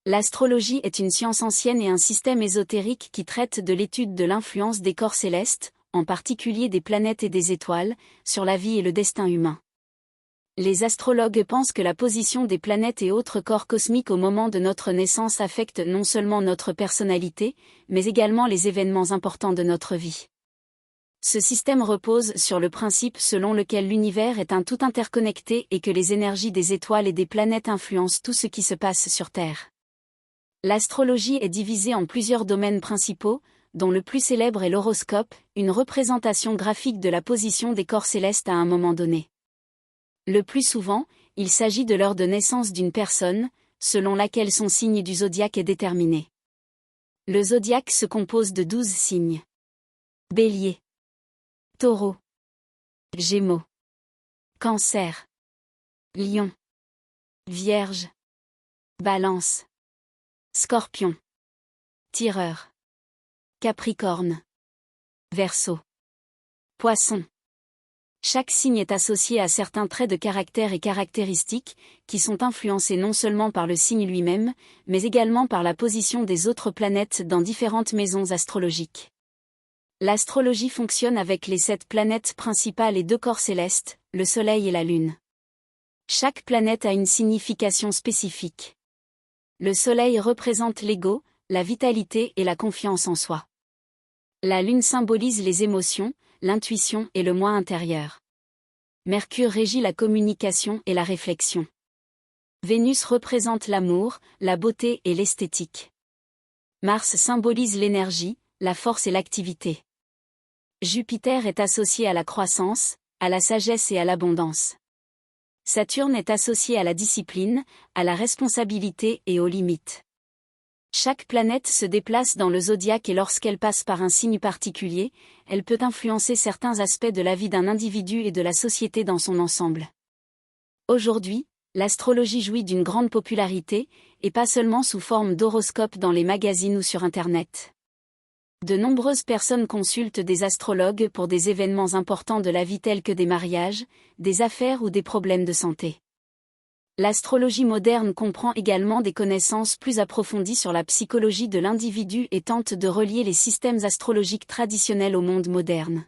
L'astrologie est une science ancienne et un système ésotérique qui traite de l'étude de l'influence des corps célestes, en particulier des planètes et des étoiles, sur la vie et le destin humain. Les astrologues pensent que la position des planètes et autres corps cosmiques au moment de notre naissance affecte non seulement notre personnalité, mais également les événements importants de notre vie. Ce système repose sur le principe selon lequel l'univers est un tout interconnecté et que les énergies des étoiles et des planètes influencent tout ce qui se passe sur Terre. L'astrologie est divisée en plusieurs domaines principaux, dont le plus célèbre est l'horoscope, une représentation graphique de la position des corps célestes à un moment donné. Le plus souvent, il s'agit de l'heure de naissance d'une personne, selon laquelle son signe du zodiaque est déterminé. Le zodiaque se compose de 12 signes. Bélier, Taureau, Gémeaux, Cancer, Lion, Vierge, Balance, Scorpion, Tireur, Capricorne, Verseau, Poisson. Chaque signe est associé à certains traits de caractère et caractéristiques, qui sont influencés non seulement par le signe lui-même, mais également par la position des autres planètes dans différentes maisons astrologiques. L'astrologie fonctionne avec les 7 planètes principales et 2 corps célestes, le Soleil et la Lune. Chaque planète a une signification spécifique. Le Soleil représente l'ego, la vitalité et la confiance en soi. La Lune symbolise les émotions, l'intuition et le moi intérieur. Mercure régit la communication et la réflexion. Vénus représente l'amour, la beauté et l'esthétique. Mars symbolise l'énergie, la force et l'activité. Jupiter est associé à la croissance, à la sagesse et à l'abondance. Saturne est associé à la discipline, à la responsabilité et aux limites. Chaque planète se déplace dans le zodiaque et lorsqu'elle passe par un signe particulier, elle peut influencer certains aspects de la vie d'un individu et de la société dans son ensemble. Aujourd'hui, l'astrologie jouit d'une grande popularité, et pas seulement sous forme d'horoscope dans les magazines ou sur Internet. De nombreuses personnes consultent des astrologues pour des événements importants de la vie tels que des mariages, des affaires ou des problèmes de santé. L'astrologie moderne comprend également des connaissances plus approfondies sur la psychologie de l'individu et tente de relier les systèmes astrologiques traditionnels au monde moderne.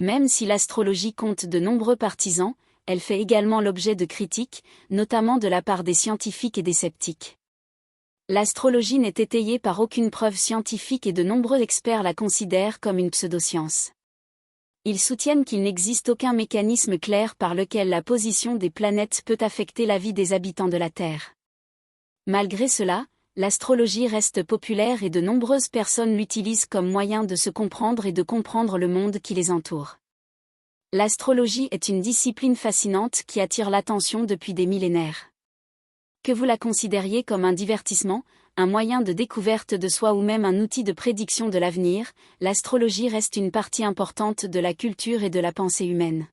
Même si l'astrologie compte de nombreux partisans, elle fait également l'objet de critiques, notamment de la part des scientifiques et des sceptiques. L'astrologie n'est étayée par aucune preuve scientifique et de nombreux experts la considèrent comme une pseudoscience. Ils soutiennent qu'il n'existe aucun mécanisme clair par lequel la position des planètes peut affecter la vie des habitants de la Terre. Malgré cela, l'astrologie reste populaire et de nombreuses personnes l'utilisent comme moyen de se comprendre et de comprendre le monde qui les entoure. L'astrologie est une discipline fascinante qui attire l'attention depuis des millénaires. Que vous la considériez comme un divertissement, un moyen de découverte de soi ou même un outil de prédiction de l'avenir, l'astrologie reste une partie importante de la culture et de la pensée humaine.